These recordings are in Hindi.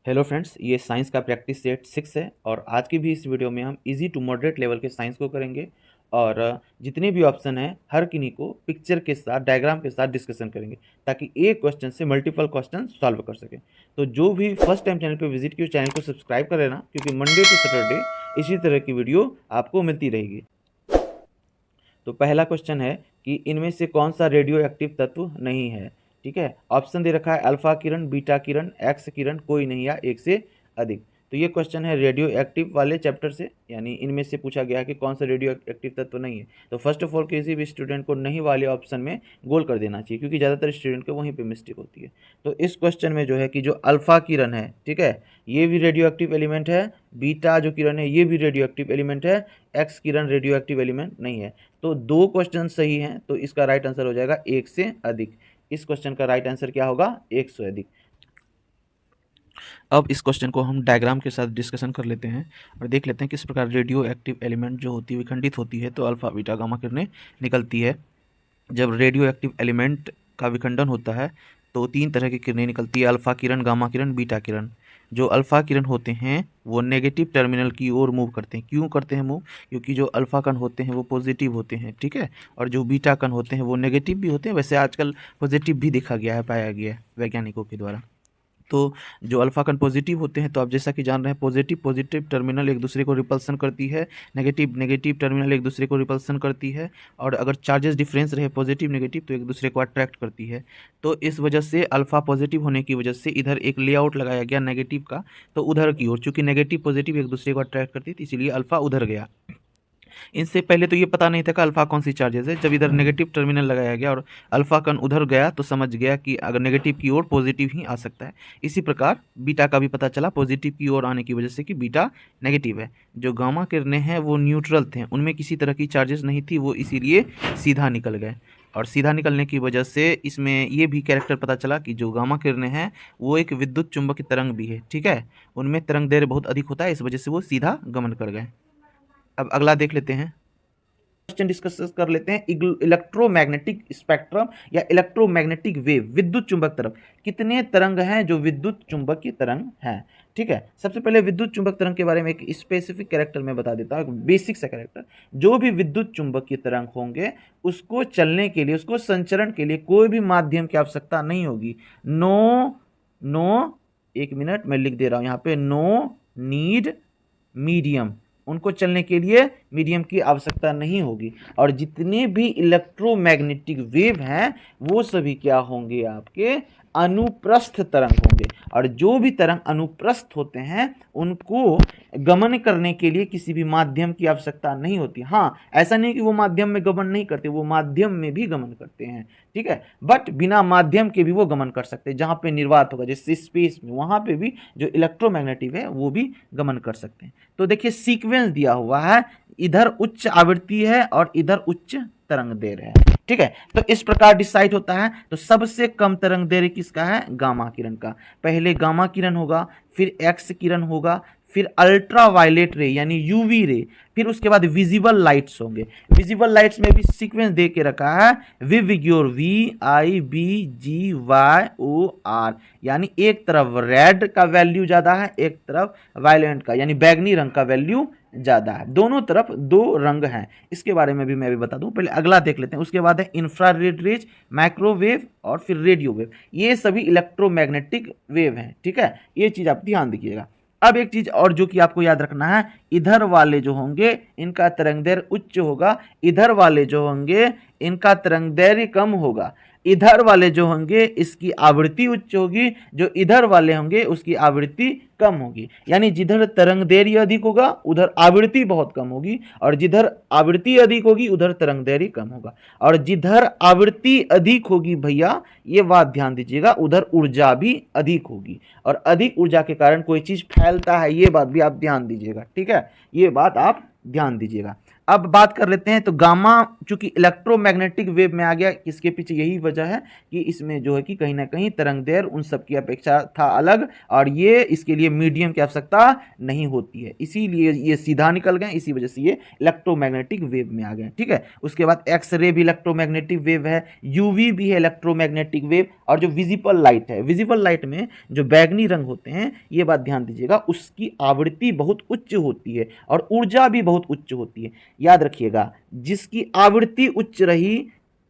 हेलो फ्रेंड्स, ये साइंस का प्रैक्टिस सेट 6 है और आज की भी इस वीडियो में हम इजी टू मॉडरेट लेवल के साइंस को करेंगे और जितने भी ऑप्शन हैं हर किन्हीं को पिक्चर के साथ डायग्राम के साथ डिस्कशन करेंगे ताकि एक क्वेश्चन से मल्टीपल क्वेश्चन सॉल्व कर सकें। तो जो भी फर्स्ट टाइम चैनल पे विजिट किए चैनल को सब्सक्राइब कर लेना, क्योंकि मंडे टू सैटरडे इसी तरह की वीडियो आपको मिलती रहेगी। तो पहला क्वेश्चन है कि इनमें से कौन सा रेडियो एक्टिव तत्व नहीं है। ठीक है, ऑप्शन दे रखा है अल्फा किरण, बीटा किरण, एक्स किरण, कोई नहीं या एक से अधिक। तो ये क्वेश्चन है रेडियो एक्टिव वाले चैप्टर से, यानी इनमें से पूछा गया कि कौन सा रेडियो एक्टिव तत्व नहीं है। तो फर्स्ट ऑफ ऑल किसी भी स्टूडेंट को नहीं वाले ऑप्शन में गोल कर देना चाहिए, क्योंकि ज़्यादातर स्टूडेंट को वहीं पे मिस्टेक होती है। तो इस क्वेश्चन में जो है कि जो अल्फा किरण है, ठीक है, ये भी रेडियो एक्टिव एलिमेंट है, बीटा जो किरण है ये भी रेडियो एक्टिव एलिमेंट है, एक्स किरण रेडियो एक्टिव एलिमेंट नहीं है। तो दो क्वेश्चन सही हैं, तो इसका राइट आंसर हो जाएगा एक से अधिक। इस क्वेश्चन का राइट आंसर क्या होगा? एक से अधिक। अब इस क्वेश्चन को हम डायग्राम के साथ डिस्कशन कर लेते हैं और देख लेते हैं किस प्रकार रेडियो एक्टिव एलिमेंट जो होती है विखंडित होती है तो अल्फा बीटा गामा किरणें निकलती है। जब रेडियो एक्टिव एलिमेंट का विखंडन होता है तो तीन तरह की किरणें निकलती है, अल्फा किरण, गामा किरण, बीटा किरण। जो अल्फा किरण होते हैं वो नेगेटिव टर्मिनल की ओर मूव करते हैं। क्यों करते हैं मूव? क्योंकि जो अल्फा कण होते हैं वो पॉजिटिव होते हैं, ठीक है, और जो बीटा कण होते हैं वो नेगेटिव भी होते हैं। वैसे आजकल पॉजिटिव भी देखा गया है, पाया गया है वैज्ञानिकों के द्वारा। तो जो अल्फा कण पॉजिटिव होते हैं, तो आप जैसा कि जान रहे हैं पॉजिटिव पॉजिटिव टर्मिनल एक दूसरे को रिपल्सन करती है, नेगेटिव नेगेटिव टर्मिनल एक दूसरे को रिपल्सन करती है, और अगर चार्जेस डिफरेंस रहे पॉजिटिव नेगेटिव तो एक दूसरे को अट्रैक्ट करती है। तो इस वजह से अल्फा पॉजिटिव होने की वजह से इधर एक लेआउट लगाया गया नेगेटिव का, तो उधर की ओर, चूंकि नेगेटिव पॉजिटिव एक दूसरे को अट्रैक्ट करती थी इसीलिए अल्फा उधर गया। इनसे पहले तो ये पता नहीं था कि अल्फा कौन सी चार्जेस है। जब इधर नेगेटिव टर्मिनल लगाया गया और अल्फा कण उधर गया तो समझ गया कि अगर नेगेटिव की ओर पॉजिटिव ही आ सकता है। इसी प्रकार बीटा का भी पता चला पॉजिटिव की ओर आने की वजह से कि बीटा नेगेटिव है। जो गामा किरणें हैं वो न्यूट्रल थे, उनमें किसी तरह की चार्जेस नहीं थी, वो इसीलिए सीधा निकल गए। और सीधा निकलने की वजह से इसमें ये भी कैरेक्टर पता चला कि जो गामा किरणें हैं वो एक विद्युत चुंबकीय तरंग भी है, ठीक है, उनमें तरंग दैर्ध्य बहुत अधिक होता है, इस वजह से वो सीधा गमन कर गए। अब अगला देख लेते हैं, क्वेश्चन डिस्कस कर लेते हैं। इलेक्ट्रोमैग्नेटिक स्पेक्ट्रम या इलेक्ट्रोमैग्नेटिक वेव, विद्युत चुंबक तरंग, कितने तरंग हैं जो विद्युत चुंबकीय तरंग हैं। ठीक है, सबसे पहले विद्युत चुंबक तरंग के बारे में एक स्पेसिफिक कैरेक्टर में बता देता हूं, एक बेसिक सा कैरेक्टर। जो भी विद्युत चुंबकीय तरंग होंगे उसको चलने के लिए, उसको संचरण के लिए कोई भी माध्यम की आवश्यकता नहीं होगी। नो, एक मिनट मैं लिख दे रहा हूं यहां पे, नो नीड मीडियम, उनको चलने के लिए मीडियम की आवश्यकता नहीं होगी। और जितने भी इलेक्ट्रोमैग्नेटिक वेव हैं वो सभी क्या होंगे? आपके अनुप्रस्थ तरंग होंगे। और जो भी तरंग अनुप्रस्थ होते हैं उनको गमन करने के लिए किसी भी माध्यम की आवश्यकता नहीं होती। हाँ, ऐसा नहीं कि वो माध्यम में गमन नहीं करते, वो माध्यम में भी गमन करते हैं, ठीक है, बट बिना माध्यम के भी वो गमन कर सकते हैं। जहां पे निर्वात होगा जैसे स्पेस में, वहां पे भी जो इलेक्ट्रोमैग्नेटिव है वो भी गमन कर सकते हैं। तो देखिए सीक्वेंस दिया हुआ है, इधर उच्च आवृत्ति है और इधर उच्च तरंग दैर्ध्य है, ठीक है। तो इस प्रकार डिसाइड होता है। तो सबसे कम तरंग दैर्ध्य किसका है? गामा किरण का। पहले गामा किरण होगा, फिर एक्स किरण होगा, फिर अल्ट्रा वायलेट रे यानी यूवी रे, फिर उसके बाद विजिबल लाइट्स होंगे। विजिबल लाइट्स में भी सीक्वेंस दे के रखा है, विविग्योर, VIBGYOR, यानी एक तरफ रेड का वैल्यू ज्यादा है, एक तरफ वायलेंट का यानी बैगनी रंग का वैल्यू ज्यादा है। दोनों तरफ दो रंग हैं, इसके बारे में भी मैं भी बता दूं। पहले अगला देख लेते हैं, उसके बाद है इंफ्रारेड रेज, माइक्रोवेव और फिर रेडियो वेव। ये सभी इलेक्ट्रोमैग्नेटिक वेव हैं, ठीक है, ये चीज आप ध्यान दीजिएगा। अब एक चीज और जो कि आपको याद रखना है, इधर वाले जो होंगे इनका तरंग दैर्ध्य उच्च होगा, इधर वाले जो होंगे इनका तरंग दैर्ध्य कम होगा। इधर वाले जो होंगे इसकी आवृत्ति उच्च होगी, जो इधर वाले होंगे उसकी आवृत्ति कम होगी। यानी जिधर तरंग दैर्ध्य अधिक होगा उधर आवृत्ति बहुत कम होगी, और जिधर आवृत्ति अधिक होगी उधर तरंग दैर्ध्य कम होगा। और जिधर आवृत्ति अधिक होगी भैया, ये बात ध्यान दीजिएगा, उधर ऊर्जा भी अधिक होगी, और अधिक ऊर्जा के कारण कोई चीज फैलता है, ये बात भी आप ध्यान दीजिएगा, ठीक है, ये बात आप ध्यान दीजिएगा। अब बात कर लेते हैं, तो गामा चूंकि इलेक्ट्रोमैग्नेटिक वेव में आ गया, इसके पीछे यही वजह है कि इसमें जो है कि कहीं ना कहीं तरंग दैर्घ्य उन सब की अपेक्षा था अलग, और ये इसके लिए मीडियम की आवश्यकता नहीं होती है, इसीलिए ये सीधा निकल गए, इसी वजह से ये इलेक्ट्रोमैग्नेटिक वेव में आ गए। ठीक है, उसके बाद एक्सरे भी इलेक्ट्रोमैग्नेटिक वेव है, यूवी भी है इलेक्ट्रोमैग्नेटिक वेव, और जो विजिबल लाइट है, विजिबल लाइट में जो बैगनी रंग होते हैं, ये बात ध्यान दीजिएगा, उसकी आवृत्ति बहुत उच्च होती है और ऊर्जा भी बहुत उच्च होती है। याद रखिएगा, जिसकी आवृत्ति उच्च रही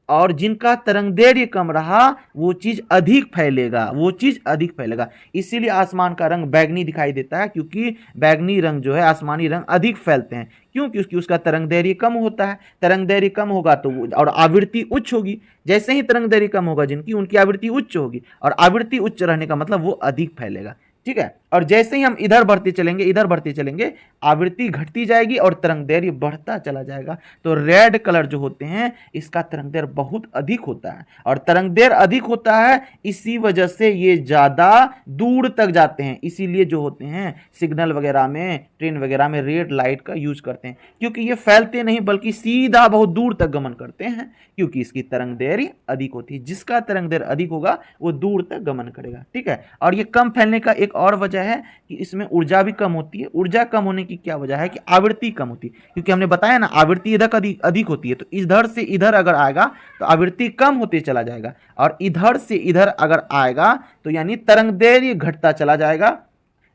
और जिनका तरंगदैर्घ्य कम रहा, वो चीज अधिक फैलेगा, वो चीज अधिक फैलेगा। इसीलिए आसमान का रंग बैगनी दिखाई देता है, क्योंकि बैगनी रंग जो है, आसमानी रंग अधिक फैलते हैं। क्यों? क्योंकि उसका तरंगदैर्घ्य कम होता है, तरंगदैर्घ्य कम होगा तो और आवृत्ति उच्च होगी, जैसे ही तरंगदैर्घ्य कम होगा जिनकी, उनकी आवृत्ति उच्च होगी, और आवृत्ति उच्च रहने का मतलब वो अधिक फैलेगा। ठीक है, और जैसे ही हम इधर बढ़ते चलेंगे, इधर बढ़ते चलेंगे, आवृत्ति घटती जाएगी और तरंगदैर्घ्य बढ़ता चला जाएगा। तो रेड कलर जो होते हैं, इसका तरंगदैर्घ्य बहुत अधिक होता है, और तरंगदैर्घ्य अधिक होता है, इसी वजह से ये ज्यादा दूर तक जाते हैं। इसीलिए जो होते हैं सिग्नल वगैरह में, ट्रेन वगैरह में रेड लाइट का यूज करते हैं, क्योंकि ये फैलते नहीं बल्कि सीधा बहुत दूर तक गमन करते हैं, क्योंकि इसकी तरंगदैर्घ्य अधिक होती है। जिसका तरंगदैर्घ्य अधिक होगा वो दूर तक गमन करेगा। ठीक है, और ये कम फैलने का एक और वजह है कि इसमें ऊर्जा भी कम होती है। ऊर्जा कम होने की क्या वजह है? कि आवृत्ति कम होती है, क्योंकि हमने बताया ना, आवृत्ति इधर अधिक होती है, तो इधर से इधर अगर आएगा तो आवृत्ति कम होते चला जाएगा, और इधर से इधर अगर आएगा तो यानी तरंगदैर्घ्य घटता चला जाएगा।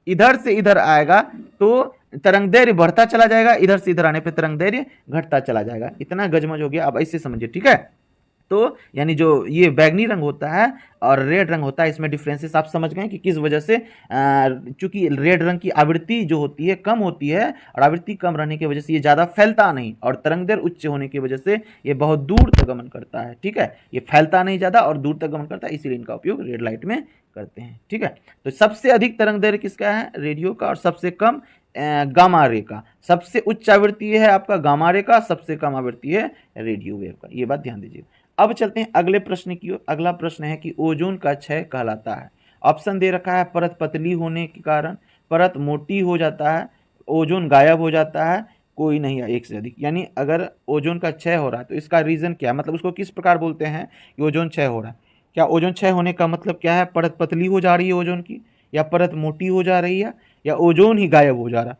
इधर से इधर आएगा तो तरंगदैर्घ्य बढ़ता चला जाएगा, इधर से इधर आने पे तरंगदैर्घ्य घटता चला जाएगा। इतना गजमज हो गया, अब ऐसे समझिए। ठीक है, तो यानी जो ये बैगनी रंग होता है और रेड रंग होता है, इसमें डिफरेंसेस आप समझ गए कि किस वजह से, चूंकि रेड रंग की आवृत्ति जो होती है कम होती है, और आवृत्ति कम रहने की वजह से ये ज़्यादा फैलता नहीं, और तरंगदैर्घ्य उच्च होने की वजह से ये बहुत दूर तक गमन करता है। ठीक है, ये फैलता नहीं ज़्यादा और दूर तक गमन करता है, इसीलिए इनका उपयोग रेड लाइट में करते हैं। ठीक है, तो सबसे अधिक तरंगदैर्घ्य किसका है? रेडियो का, और सबसे कम गामा रे का। सबसे उच्च आवृत्ति है आपका गामा रे का, सबसे कम आवृत्ति है रेडियो वेव का। ये बात ध्यान दीजिए। अब चलते हैं अगले प्रश्न की ओर। अगला प्रश्न है कि ओजोन का क्षय कहलाता है। ऑप्शन दे रखा है, परत पतली होने के कारण, परत मोटी हो जाता है, ओजोन गायब हो जाता है, कोई नहीं है एक से अधिक। यानी अगर ओजोन का क्षय हो रहा है तो इसका रीजन क्या है, मतलब उसको किस प्रकार बोलते हैं कि ओजोन क्षय हो रहा है। क्या ओजोन क्षय होने का मतलब क्या है? परत पतली हो जा रही है ओजोन की, या परत मोटी हो जा रही है, या ओजोन ही गायब हो जा रहा है?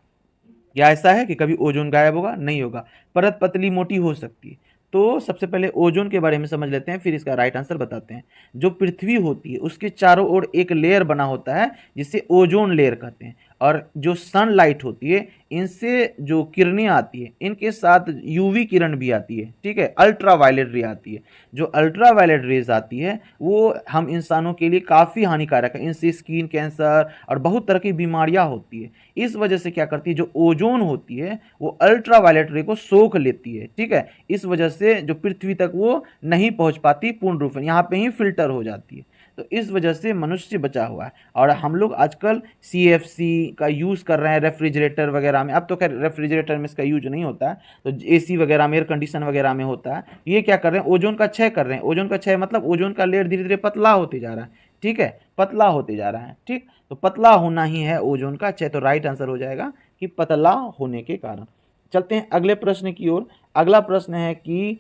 क्या ऐसा है कि कभी ओजोन गायब होगा? नहीं होगा, परत पतली मोटी हो सकती है। तो सबसे पहले ओजोन के बारे में समझ लेते हैं, फिर इसका राइट आंसर बताते हैं। जो पृथ्वी होती है उसके चारों ओर एक लेयर बना होता है जिसे ओजोन लेयर कहते हैं, और जो सनलाइट होती है इनसे जो किरणें आती है, इनके साथ यूवी किरण भी आती है। ठीक है, अल्ट्रा वायलेट रे आती है। जो अल्ट्रा वायलेट रेज आती है वो हम इंसानों के लिए काफ़ी हानिकारक है, इनसे स्किन कैंसर और बहुत तरह की बीमारियां होती है। इस वजह से क्या करती है, जो ओजोन होती है वो अल्ट्रा वायलेट रे को सोख लेती है। ठीक है, इस वजह से जो पृथ्वी तक वो नहीं पहुंच पाती पूर्ण रूप में, यहाँ पे ही फिल्टर हो जाती है। तो इस वजह से मनुष्य बचा हुआ है, और हम लोग आजकल CFC का यूज़ कर रहे हैं रेफ्रिजरेटर वगैरह में। अब तो खैर रेफ्रिजरेटर में इसका यूज नहीं होता है, तो AC वगैरह में, एयर कंडीशन वगैरह में होता है। ये क्या कर रहे हैं? ओजोन का क्षय कर रहे हैं। ओजोन का क्षय मतलब ओजोन का लेयर धीरे धीरे पतला होते जा रहा है। ठीक है, पतला होते जा रहा है। ठीक, तो पतला होना ही है ओजोन का क्षय, तो राइट आंसर हो जाएगा कि पतला होने के कारण। चलते हैं अगले प्रश्न की ओर। अगला प्रश्न है कि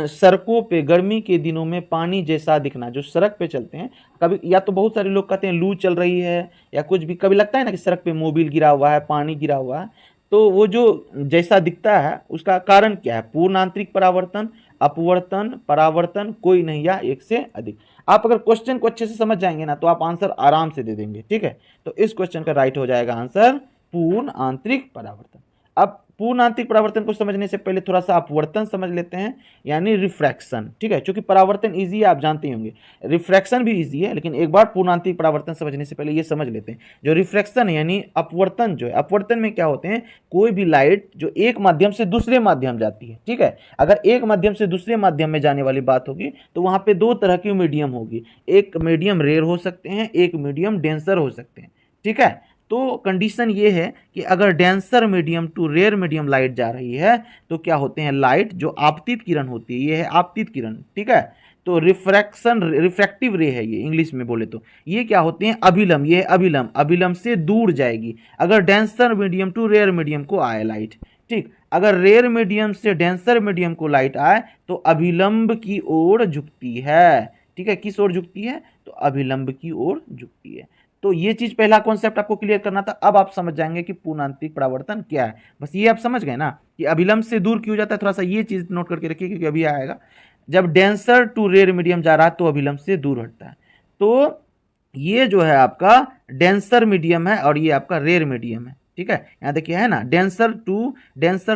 सड़कों पे गर्मी के दिनों में पानी जैसा दिखना। जो सड़क पे चलते हैं, कभी या तो बहुत सारे लोग कहते हैं लू चल रही है या कुछ भी, कभी लगता है ना कि सड़क पे मोबिल गिरा हुआ है, पानी गिरा हुआ है, तो वो जो जैसा दिखता है उसका कारण क्या है? पूर्ण आंतरिक परावर्तन, अपवर्तन, परावर्तन, कोई नहीं, या एक से अधिक। आप अगर क्वेश्चन को अच्छे से समझ जाएंगे ना तो आप आंसर आराम से दे देंगे। ठीक है, तो इस क्वेश्चन का राइट हो जाएगा आंसर पूर्ण आंतरिक परावर्तन। अब पूर्ण आंतरिक परावर्तन को समझने से पहले थोड़ा सा अपवर्तन समझ लेते हैं, यानी रिफ्रैक्शन। ठीक है, क्योंकि परावर्तन इजी है, आप जानते ही होंगे, रिफ्रैक्शन भी इजी है, लेकिन एक बार पूर्ण आंतरिक परावर्तन समझने से पहले ये समझ लेते हैं। जो रिफ्रैक्शन है यानी अपवर्तन जो है, अपवर्तन में क्या होते हैं? कोई भी लाइट जो एक माध्यम से दूसरे माध्यम जाती है। ठीक है, अगर एक माध्यम से दूसरे माध्यम में जाने वाली बात होगी तो वहां पे दो तरह की मीडियम होगी, एक मीडियम रेयर हो सकते हैं, एक मीडियम डेंसर हो सकते हैं। ठीक है, तो कंडीशन ये है कि अगर denser medium to rare medium light जा रही है तो क्या होते हैं? लाइट जो आपतित किरण होती है, ये है आपतित किरण। ठीक है, तो रिफ्रैक्शन, रिफ्रैक्टिव रे है ये इंग्लिश में बोले तो। ये क्या होते हैं? अभिलंब। ये है अभिलंब, अभिलंब से दूर जाएगी अगर denser medium to rare medium को आए लाइट। ठीक, अगर रेयर मीडियम से डेंसर मीडियम को लाइट आए तो अभिलंब की ओर झुकती है। ठीक है, किस ओर झुकती है? तो अभिलंब की ओर झुकती है। तो ये चीज पहला कॉन्सेप्ट आपको क्लियर करना था। अब आप समझ जाएंगे कि पूर्ण आंतरिक परावर्तन क्या है। बस ये आप समझ गए ना कि अभिलंब से दूर क्यों जाता है। थोड़ा सा ये चीज नोट करके रखिए क्योंकि अभी आएगा। जब डेंसर टू रेयर मीडियम जा रहा है तो अभिलंब से दूर हटता है। तो ये जो है आपका डेंसर मीडियम है और ये आपका रेयर मीडियम है। ठीक है, यहाँ देखिए है ना, डेंसर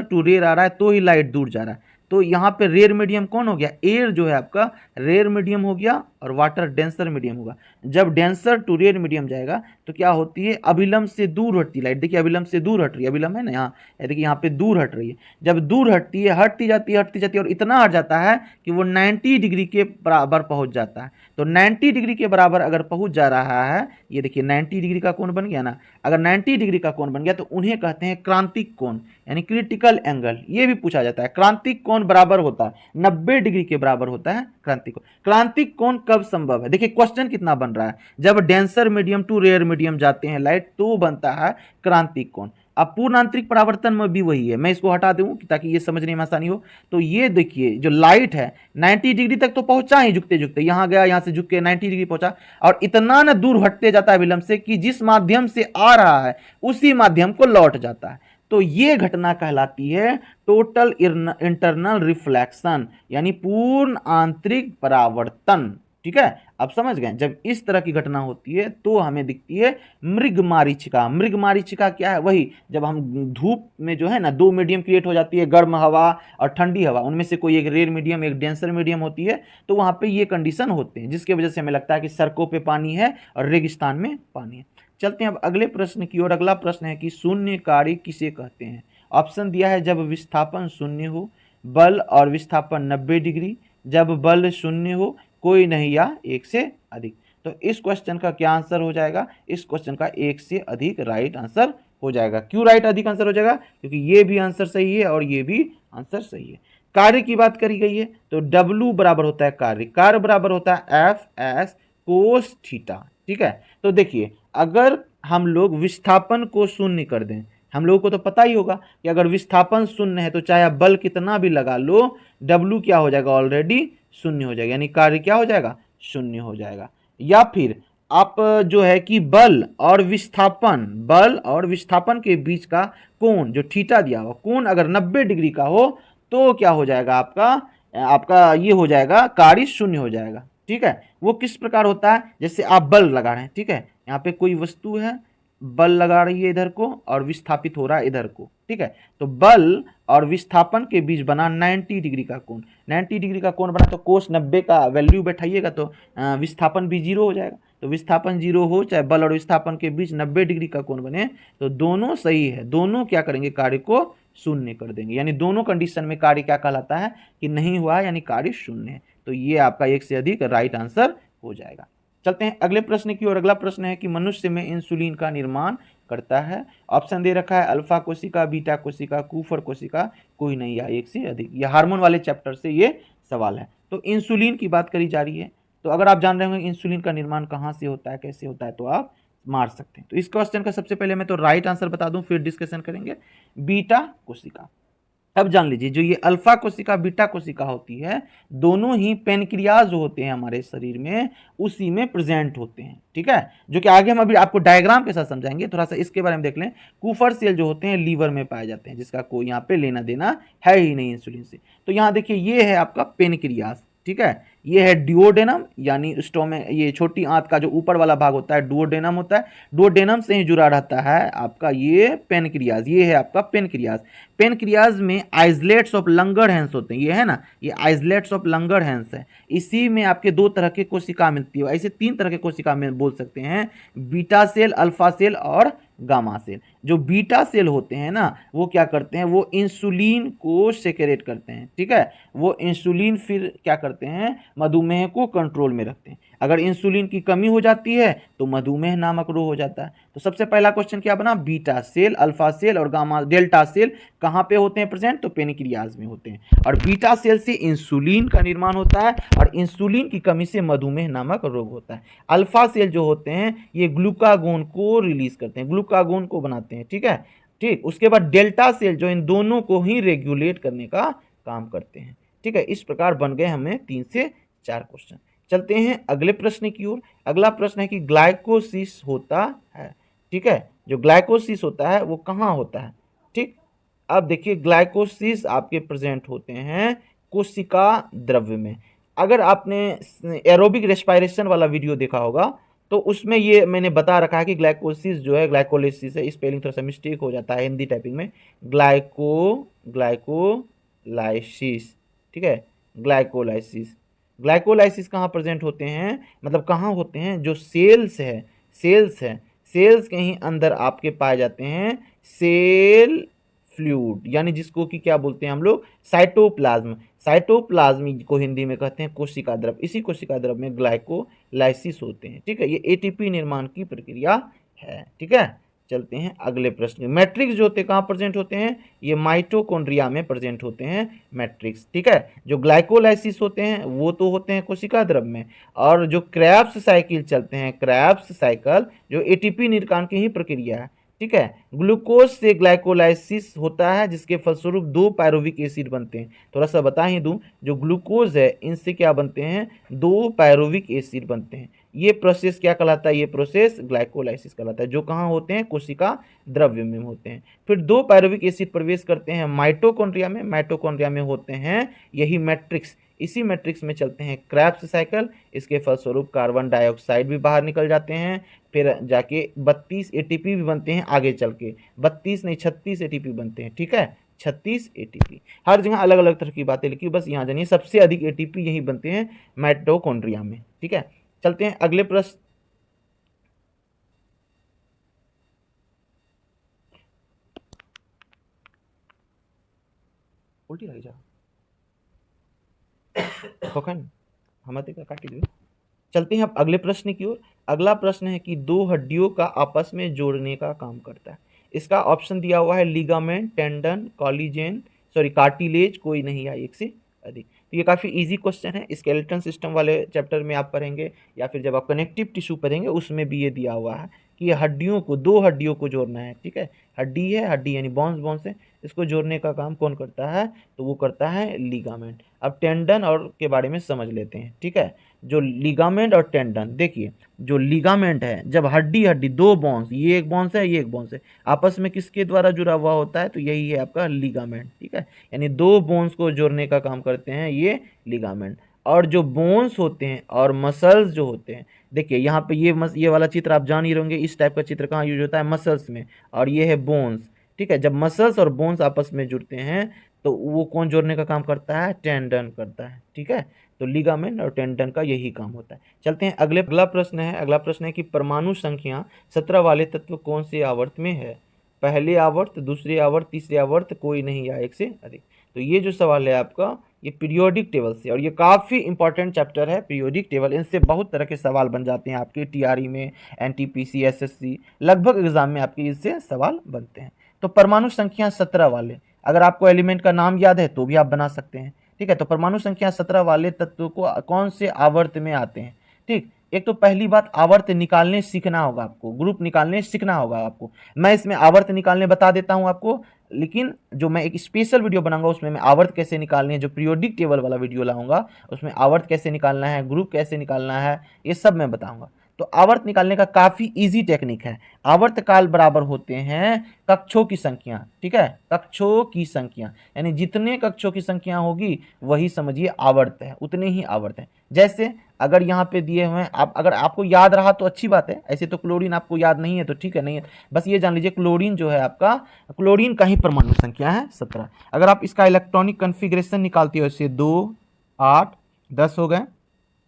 टू रेयर आ रहा है तो ही लाइट दूर जा रहा है। तो यहाँ पे रेयर मीडियम कौन हो गया? एयर जो है आपका रेयर मीडियम हो गया और वाटर डेंसर मीडियम होगा। जब डेंसर टू रेयर मीडियम जाएगा तो क्या होती है? अभिलंब से दूर हटती लाइट। देखिए अभिलंब से दूर हट रही है, अभिलंब है ना यहाँ, देखिए यहाँ पे दूर हट रही है। जब दूर हटती है, हटती जाती है और इतना हट जाता है कि वो 90 डिग्री के बराबर पहुंच जाता है। तो 90 डिग्री के बराबर अगर पहुंच जा रहा है, ये देखिए 90 डिग्री का कोण बन गया ना। अगर 90 डिग्री का कोण बन गया तो उन्हें कहते हैं क्रांतिक कोण यानी क्रिटिकल एंगल। ये भी पूछा जाता है। क्रांतिक कोण बराबर होता है 90 डिग्री के बराबर होता है क्रांतिक कोण। क्रांतिक कोण कब संभव है? देखिए क्वेश्चन कितना बन रहा है। जब denser medium to rare medium जाते हैं लाइट तो बनता है क्रांतिक कोण। अब पूर्ण आंतरिक परावर्तन में भी वही है। मैं इसको हटा दूं ताकि ये समझने में आसानी हो। तो ये देखिए जो लाइट है 90 डिग्री तक तो पहुंचा ही झुकते झुकते, यहां गया, यहां से झुक के 90 डिग्री पहुंचा और इतना ना दूर हटते जाता है विलंब से कि जिस माध्यम से आ रहा है उसी माध्यम को लौट जाता है। तो ये घटना कहलाती है टोटल इंटरनल रिफ्लेक्शन यानी पूर्ण आंतरिक परावर्तन। ठीक है, अब समझ गए। जब इस तरह की घटना होती है तो हमें दिखती है मृगमारीचिका। मृगमारीचिका क्या है? वही जब हम धूप में जो है ना दो मीडियम क्रिएट हो जाती है, गर्म हवा और ठंडी हवा, उनमें से कोई एक रेयर मीडियम एक डेंसर मीडियम होती है, तो वहां पे ये कंडीशन होते हैं जिसकी वजह से हमें लगता है कि सड़कों पे पानी है और रेगिस्तान में पानी है। चलते हैं अब अगले प्रश्न की ओर। अगला प्रश्न है कि शून्यकारी किसे कहते हैं? ऑप्शन दिया है जब विस्थापन शून्य हो, बल और विस्थापन 90 डिग्री, जब बल शून्य हो, कोई नहीं या एक से अधिक। तो इस क्वेश्चन का क्या आंसर हो जाएगा? इस क्वेश्चन का एक से अधिक राइट आंसर हो जाएगा। क्यों राइट अधिक आंसर हो जाएगा? क्योंकि ये भी आंसर सही है और ये भी आंसर सही है। कार्य की बात करी गई है तो W बराबर होता है कार्य बराबर होता है Fs कोस थीटा। ठीक है, तो देखिए अगर हम लोग विस्थापन को शून्य कर दें, हम लोगों को तो पता ही होगा कि अगर विस्थापन शून्य है तो चाहे बल कितना भी लगा लो, W क्या हो जाएगा? ऑलरेडी शून्य हो जाएगा, यानी कार्य क्या हो जाएगा? शून्य हो जाएगा। या फिर आप जो है कि बल और विस्थापन के बीच का कोण जो थीटा दिया हुआ कोण अगर 90 डिग्री का हो तो क्या हो जाएगा? आपका ये हो जाएगा कार्य शून्य हो जाएगा। ठीक है, वो किस प्रकार होता है? जैसे आप बल लगा रहे हैं, ठीक है, यहाँ पे कोई वस्तु है, बल लगा रही है इधर को और विस्थापित हो रहा है इधर को। ठीक है, तो बल और विस्थापन के बीच बना 90 डिग्री का कोण। 90 डिग्री का कोण बना तो कोस 90 का वैल्यू बैठाइएगा तो विस्थापन भी जीरो हो जाएगा। तो विस्थापन जीरो हो चाहे बल और विस्थापन के बीच 90 डिग्री का कोण बने तो दोनों सही है, दोनों क्या करेंगे? कार्य को शून्य कर देंगे। यानी दोनों कंडीशन में कार्य क्या कहलाता है? कि नहीं हुआ यानी कार्य शून्य है। तो ये आपका एक से अधिक राइट आंसर हो जाएगा। चलते हैं अगले प्रश्न की ओर। अगला प्रश्न है कि मनुष्य में इंसुलिन का निर्माण करता है। ऑप्शन दे रखा है अल्फा कोशिका, बीटा कोशिका, कुफर कोशिका, कोई नहीं या एक से अधिक। ये हार्मोन वाले चैप्टर से ये सवाल है। तो इंसुलिन की बात करी जा रही है, तो अगर आप जान रहे होंगे इंसुलिन का निर्माण कहाँ से होता है, कैसे होता है, तो आप मार सकते हैं। तो इस क्वेश्चन का सबसे पहले मैं तो राइट आंसर बता दूं, फिर डिस्कशन करेंगे। बीटा कोशिका। अब जान लीजिए जो ये अल्फा कोशिका बीटा कोशिका होती है, दोनों ही पेनक्रियाज जो होते हैं हमारे शरीर में उसी में प्रेजेंट होते हैं। ठीक है, जो कि आगे हम अभी आपको डायग्राम के साथ समझाएंगे। थोड़ा सा इसके बारे में देख लें। कुफर सेल जो होते हैं लीवर में पाए जाते हैं, जिसका कोई यहाँ पे लेना देना है ही नहीं इंसुलिन से। तो यहाँ देखिए ये है आपका पेनक्रियाज। ठीक है, ये है डिओडेनम यानी स्टोमेक, ये छोटी आंत का जो ऊपर वाला भाग होता है डुओडेनम होता है। डुओडेनम से ही जुड़ा रहता है आपका ये पेनक्रियाज। ये है आपका पेनक्रियाज। पेनक्रियाज में आइसलेट्स ऑफ लंगरहैंस होते हैं, ये है ना, ये आइसलेट्स ऑफ लंगरहैंस है। इसी में आपके दो तरह के कोशिका मिलती है, ऐसे तीन तरह के कोशिका में बोल सकते हैं, बीटा सेल, अल्फा सेल और गामा सेल। जो बीटा सेल होते हैं ना वो क्या करते हैं? वो इंसुलिन को सेक्रेट करते हैं। ठीक है, वो इंसुलिन फिर क्या करते हैं? मधुमेह को कंट्रोल में रखते हैं। अगर इंसुलिन की कमी हो जाती है तो मधुमेह नामक रोग हो जाता है। तो सबसे पहला क्वेश्चन क्या बना? बीटा सेल, अल्फा सेल और गामा डेल्टा सेल कहाँ पे होते हैं प्रेजेंट? तो पेनक्रियाज में होते हैं। और बीटा सेल से इंसुलिन का निर्माण होता है और इंसुलिन की कमी से मधुमेह नामक रोग होता है। अल्फा सेल जो होते हैं ये ग्लूकागोन को रिलीज करते हैं, ग्लूकागोन को बनाते हैं। ठीक है, ठीक। उसके बाद डेल्टा सेल जो इन दोनों को ही रेगुलेट करने का काम करते हैं। ठीक है, इस प्रकार बन गए हमें 3 से 4 क्वेश्चन। चलते हैं अगले प्रश्न की ओर। अगला प्रश्न है कि ग्लाइकोसिस होता है। ठीक है, जो ग्लाइकोसिस होता है वो कहाँ होता है। ठीक, अब देखिए ग्लाइकोसिस आपके प्रेजेंट होते हैं कोशिका द्रव्य में। अगर आपने एरोबिक रेस्पिरेशन वाला वीडियो देखा होगा तो उसमें ये मैंने बता रखा है कि ग्लाइकोसिस जो है ग्लाइकोलिसिस है, स्पेलिंग थोड़ा सा मिस्टेक हो जाता है हिंदी टाइपिंग में, ग्लाइकोलाइसिस। ठीक है, ग्लाइकोलाइसिस। ग्लाइकोलाइसिस कहाँ प्रेजेंट होते हैं, मतलब कहाँ होते हैं, जो सेल्स है, सेल्स है, सेल्स के ही अंदर आपके पाए जाते हैं सेल फ्लूइड, यानी जिसको कि क्या बोलते हैं हम लोग, साइटोप्लाज्म। साइटोप्लाज्म को हिंदी में कहते हैं कोशिका द्रव। इसी कोशिका द्रव में ग्लाइकोलाइसिस होते हैं। ठीक है, ये एटीपी निर्माण की प्रक्रिया है। ठीक है, चलते हैं अगले प्रश्न। मैट्रिक्स जो होते हैं कहाँ प्रेजेंट होते हैं, ये माइटोकॉन्ड्रिया में प्रेजेंट होते हैं मैट्रिक्स। ठीक है, जो ग्लाइकोलाइसिस होते हैं वो तो होते हैं कोशिका द्रव में, और जो क्रेब्स साइकिल चलते हैं, क्रेब्स साइकिल जो एटीपी निर्माण की ही प्रक्रिया है। ठीक है, ग्लूकोज से ग्लाइकोलाइसिस होता है जिसके फलस्वरूप 2 पायरुविक एसिड बनते हैं। थोड़ा सा बता ही दूं, जो ग्लूकोज है इनसे क्या बनते हैं, 2 पायरुविक एसिड बनते हैं। ये प्रोसेस क्या कहलाता है, ये प्रोसेस ग्लाइकोलाइसिस कहलाता है, जो कहाँ होते हैं, कोशिका द्रव्य में होते हैं। फिर 2 पायरुविक एसिड प्रवेश करते हैं माइटोकॉन्ड्रिया में, माइटोकॉन्ड्रिया में होते हैं यही मैट्रिक्स। इसी मैट्रिक्स में चलते हैं क्रेब्स साइकिल, इसके फलस्वरूप कार्बन डाइऑक्साइड भी बाहर निकल जाते हैं, फिर जाके 32 एटीपी भी बनते हैं आगे चल के, 32 नहीं 36 एटीपी बनते हैं। ठीक है, 36 एटीपी। हर जगह अलग अलग तरह की बातें लिखी, बस यहाँ जानिए सबसे अधिक एटीपी यही बनते हैं माइटोकॉन्ड्रिया में। ठीक है, चलते हैं अगले प्रश्न। उल्टी लगी जा काटी दो। चलते हैं अब अगले प्रश्न की ओर। अगला प्रश्न है कि 2 हड्डियों का आपस में जोड़ने का काम करता है। इसका ऑप्शन दिया हुआ है लिगामेंट, टेंडन, कॉलिजेन, सॉरी कार्टिलेज, कोई नहीं या एक से अधिक। तो ये काफ़ी इजी क्वेश्चन है, स्केलेटन सिस्टम वाले चैप्टर में आप पढ़ेंगे या फिर जब आप कनेक्टिव टिश्यू पढ़ेंगे उसमें भी ये दिया हुआ है कि ये हड्डियों को, 2 हड्डियों को जोड़ना है। ठीक है, हड्डी है, हड्डी यानी बोन्स, बोन्स है, इसको जोड़ने का काम कौन करता है, तो वो करता है लिगामेंट। अब टेंडन और के बारे में समझ लेते हैं। ठीक है, जो लिगामेंट और टेंडन, देखिए जो लिगामेंट है, जब हड्डी हड्डी 2 बोन्स, ये एक बोन्स है, ये एक बोन्स है, आपस में किसके द्वारा जुड़ा हुआ होता है, तो यही है आपका लिगामेंट। ठीक है, यानी 2 बोन्स को जोड़ने का काम करते हैं ये लिगामेंट। और जो बोन्स होते हैं और मसल्स जो होते हैं, देखिए यहाँ पे ये वाला चित्र आप जान ही होंगे, इस टाइप का चित्र कहाँ यूज होता है, मसल्स में, और ये है बोन्स। ठीक है, जब मसल्स और बोन्स आपस में जुड़ते हैं तो वो कौन जोड़ने का काम करता है, टेंडन करता है। ठीक है, तो लिगामेंट और टेंडन का यही काम होता है। चलते हैं अगला प्रश्न है। अगला प्रश्न है कि परमाणु संख्या 17 वाले तत्व कौन से आवर्त में है, पहले आवर्त, दूसरे आवर्त, तीसरे आवर्त, कोई नहीं या एक से अधिक। तो ये जो सवाल है आपका, ये पीरियोडिक टेबल से, और ये काफ़ी इंपॉर्टेंट चैप्टर है पीरियोडिक टेबल। इनसे बहुत तरह के सवाल बन जाते हैं आपके टीआरई में, एनटीपीसी, एसएससी, लगभग एग्जाम में आपके इससे सवाल बनते हैं। तो परमाणु संख्या 17 वाले, अगर आपको एलिमेंट का नाम याद है तो भी आप बना सकते हैं। ठीक है, तो परमाणु संख्या 17 वाले तत्व को कौन से आवर्त में आते हैं। ठीक, एक तो पहली बात, आवर्त निकालने सीखना होगा आपको, ग्रुप निकालने सीखना होगा आपको। मैं इसमें आवर्त निकालने बता देता हूं आपको, लेकिन जो मैं एक स्पेशल वीडियो बनाऊंगा उसमें मैं आवर्त कैसे निकालनी है, जो पीरियोडिक टेबल वाला वीडियो लाऊंगा उसमें आवर्त कैसे निकालना है, ग्रुप कैसे निकालना है, ये सब मैं बताऊंगा। तो आवर्त निकालने का काफ़ी इजी टेक्निक है। आवर्त काल बराबर होते हैं कक्षों की संख्या। ठीक है, कक्षों की संख्या, यानी जितने कक्षों की संख्या होगी वही समझिए आवर्त है, उतने ही आवर्त है। जैसे अगर यहाँ पे दिए हुए हैं, आप अगर आपको याद रहा तो अच्छी बात है, ऐसे तो क्लोरीन आपको याद नहीं है तो ठीक है, नहीं है, बस ये जान लीजिए क्लोरीन जो है आपका, क्लोरीन का ही परमाणु संख्या है 17। अगर आप इसका इलेक्ट्रॉनिक कन्फिग्रेशन निकालते हो, इससे 2, 8, 10 हो गए,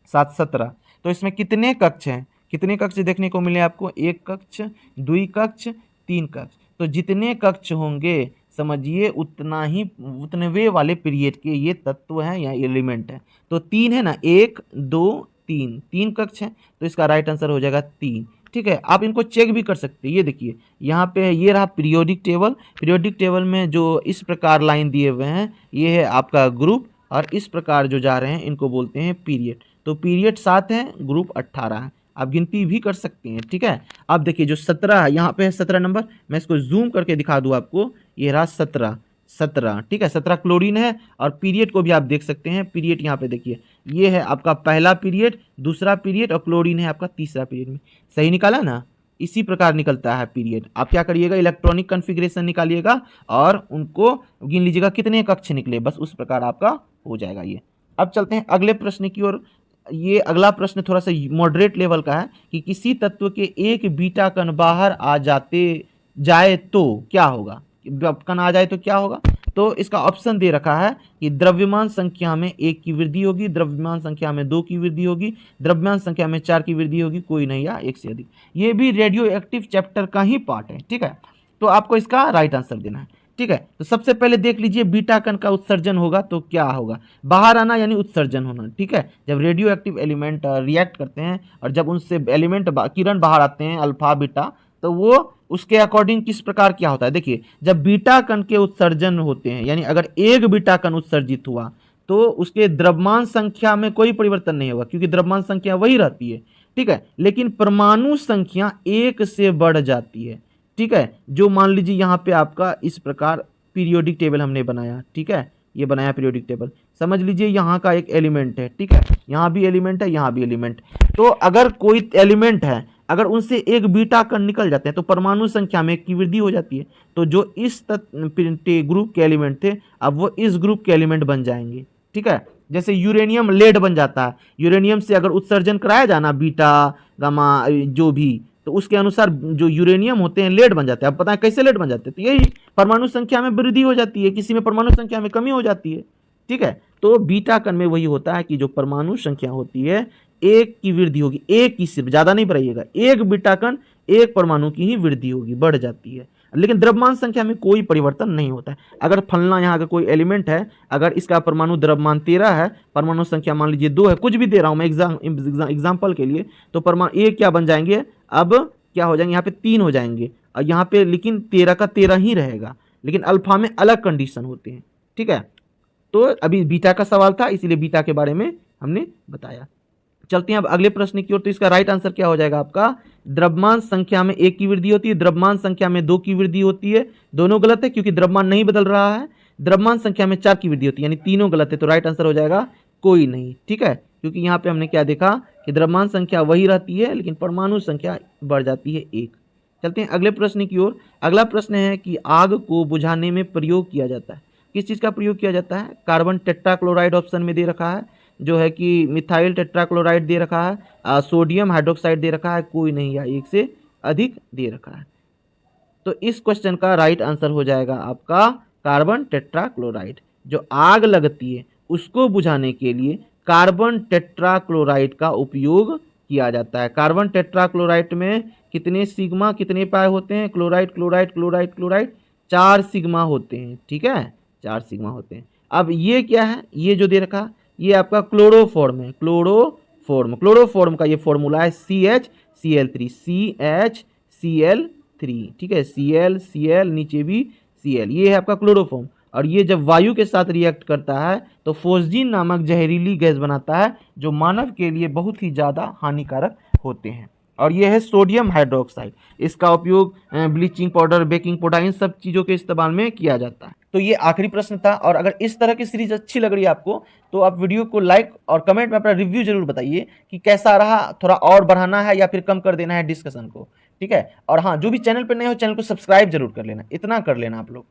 7, 17, तो इसमें कितने कक्ष हैं, कितने कक्ष देखने को मिले आपको, 1 कक्ष, 2 कक्ष, 3 कक्ष। तो जितने कक्ष होंगे समझिए उतना ही, उतने वाले पीरियड के ये तत्व हैं या एलिमेंट है। तो 3 है ना, 1, 2, 3 कक्ष है, तो इसका राइट आंसर हो जाएगा 3। ठीक है, आप इनको चेक भी कर सकते हैं। ये देखिए यहाँ पे ये रहा पीरियोडिक टेबल, पीरियोडिक टेबल में जो इस प्रकार लाइन दिए हुए हैं ये है आपका ग्रुप, और इस प्रकार जो जा रहे हैं इनको बोलते हैं पीरियड। तो पीरियड 7 है, ग्रुप 18 है। आप गिनती भी कर सकते हैं। ठीक है, अब देखिए जो 17 है यहाँ पे है 17 नंबर, मैं इसको जूम करके दिखा दूँ आपको, ये रहा 17 17। ठीक है, 17 क्लोरीन है और पीरियड को भी आप देख सकते हैं। पीरियड यहाँ पे देखिए, ये है आपका पहला पीरियड, दूसरा पीरियड और क्लोरीन है आपका तीसरा पीरियड में। सही निकाला ना? इसी प्रकार निकलता है पीरियड। आप क्या करिएगा, इलेक्ट्रॉनिक कॉन्फ़िगरेशन निकालिएगा और उनको गिन लीजिएगा कितने कक्ष निकले, बस उस प्रकार आपका हो जाएगा ये। अब चलते हैं अगले प्रश्न की ओर। ये अगला प्रश्न थोड़ा सा मॉडरेट लेवल का है कि किसी तत्व के एक बीटा कण बाहर आ जाए तो क्या होगा। कण आ जाए तो क्या होगा, तो इसका ऑप्शन दे रखा है कि द्रव्यमान संख्या में 1 की वृद्धि होगी, द्रव्यमान संख्या में 2 की वृद्धि होगी, द्रव्यमान संख्या में 4 की वृद्धि होगी, कोई नहीं या 1 से अधिक। ये भी रेडियो एक्टिव चैप्टर का ही पार्ट है। ठीक है, तो आपको इसका राइट आंसर देना है। ठीक है, तो सबसे पहले देख लीजिए बीटा कण का उत्सर्जन होगा तो क्या होगा, बाहर आना यानी उत्सर्जन होना। ठीक है, जब रेडियो एक्टिव एलिमेंट रिएक्ट करते हैं और जब उनसे एलिमेंट किरण बाहर आते हैं अल्फा बीटा, तो वो उसके अकॉर्डिंग किस प्रकार क्या होता है। देखिए, जब बीटा कण के उत्सर्जन होते हैं यानी अगर एक बीटा कण उत्सर्जित हुआ तो उसके द्रव्यमान संख्या में कोई परिवर्तन नहीं होगा क्योंकि द्रव्यमान संख्या वही रहती है। ठीक है, लेकिन परमाणु संख्या 1 से बढ़ जाती है। ठीक है, जो मान लीजिए यहाँ पे आपका इस प्रकार पीरियोडिक टेबल हमने बनाया। ठीक है, ये बनाया पीरियोडिक टेबल, समझ लीजिए यहाँ का एक एलिमेंट है। ठीक है, यहाँ भी एलिमेंट है, यहाँ भी एलिमेंट। तो अगर कोई एलिमेंट है, अगर उनसे एक बीटा कण निकल जाते हैं तो परमाणु संख्या में 1 की वृद्धि हो जाती है। तो जो इस ग्रुप के एलिमेंट थे अब वो इस ग्रुप के एलिमेंट बन जाएंगे। ठीक है, जैसे यूरेनियम लेड बन जाता है, यूरेनियम से अगर उत्सर्जन कराया जाना बीटा गामा जो भी, तो उसके अनुसार जो यूरेनियम होते हैं लेड बन जाते हैं। अब पता है कैसे लेड बन जाते हैं, तो यही परमाणु संख्या में वृद्धि हो जाती है, किसी में परमाणु संख्या में कमी हो जाती है। ठीक है, तो बीटा कण में वही होता है कि जो परमाणु संख्या होती है 1 की वृद्धि होगी, 1 की, सिर्फ ज्यादा नहीं बढ़ाइएगा, 1 बीटा कण 1 परमाणु की ही वृद्धि होगी, बढ़ जाती है, लेकिन द्रव्यमान संख्या में कोई परिवर्तन नहीं होता है। अगर फलना यहाँ का कोई एलिमेंट है, अगर इसका परमाणु द्रव्यमान 13 है, परमाणु संख्या मान लीजिए 2 है, कुछ भी दे रहा हूं मैं एग्जाम्पल के लिए, तो परमाणु ये क्या बन जाएंगे, अब क्या हो जाएंगे, यहाँ पे 3 हो जाएंगे और यहाँ पे लेकिन 13 का 13 ही रहेगा, लेकिन अल्फा में अलग कंडीशन होते हैं। ठीक है, तो अभी बीटा का सवाल था इसलिए बीटा के बारे में हमने बताया। चलते हैं अब अगले प्रश्न की ओर। तो इसका राइट आंसर क्या हो जाएगा आपका, द्रव्यमान संख्या में 1 की वृद्धि होती है, द्रव्यमान संख्या में 2 की वृद्धि होती है। दोनों गलत है क्योंकि द्रव्यमान नहीं बदल रहा है। द्रव्यमान संख्या में 4 की वृद्धि होती है, यानी तीनों गलत है, तो राइट आंसर हो जाएगा कोई नहीं। ठीक है, क्योंकि यहाँ पे हमने क्या देखा कि द्रव्यमान संख्या वही रहती है लेकिन परमाणु संख्या बढ़ जाती है 1। चलते हैं अगले प्रश्न की ओर। अगला प्रश्न है कि आग को बुझाने में प्रयोग किया जाता है, किस चीज़ का प्रयोग किया जाता है, कार्बन टेट्राक्लोराइड ऑप्शन में दे रखा है, जो है कि मिथाइल टेट्राक्लोराइड दे रखा है, सोडियम हाइड्रोक्साइड दे रखा है, कोई नहीं या 1 से अधिक दे रखा है। तो इस क्वेश्चन का राइट आंसर हो जाएगा आपका कार्बन टेट्राक्लोराइड। जो आग लगती है उसको बुझाने के लिए कार्बन टेट्राक्लोराइड का उपयोग किया जाता है। कार्बन टेट्राक्लोराइड में कितने सिग्मा कितने पाए होते हैं, chloride chloride chloride chloride 4 sigma होते हैं। ठीक है, 4 सिग्मा होते हैं। अब ये क्या है, ये जो दे रखा ये आपका क्लोरोफॉर्म है, क्लोरोफॉर्म का ये फॉर्मूला है CH Cl3 CH Cl3। ठीक है, Cl नीचे भी Cl, ये है आपका क्लोरोफॉर्म। और ये जब वायु के साथ रिएक्ट करता है तो फोस्जीन नामक जहरीली गैस बनाता है जो मानव के लिए बहुत ही ज़्यादा हानिकारक होते हैं। और ये है सोडियम हाइड्रोक्साइड, इसका उपयोग ब्लीचिंग पाउडर, बेकिंग पाउडर, इन सब चीज़ों के इस्तेमाल में किया जाता है। तो ये आखिरी प्रश्न था। और अगर इस तरह की सीरीज अच्छी लग रही है आपको तो आप वीडियो को लाइक और कमेंट में अपना रिव्यू जरूर बताइए कि कैसा रहा, थोड़ा और बढ़ाना है या फिर कम कर देना है डिस्कशन को। ठीक है, और हाँ, जो भी चैनल पर नए हो चैनल को सब्सक्राइब जरूर कर लेना, इतना कर लेना आप लोग।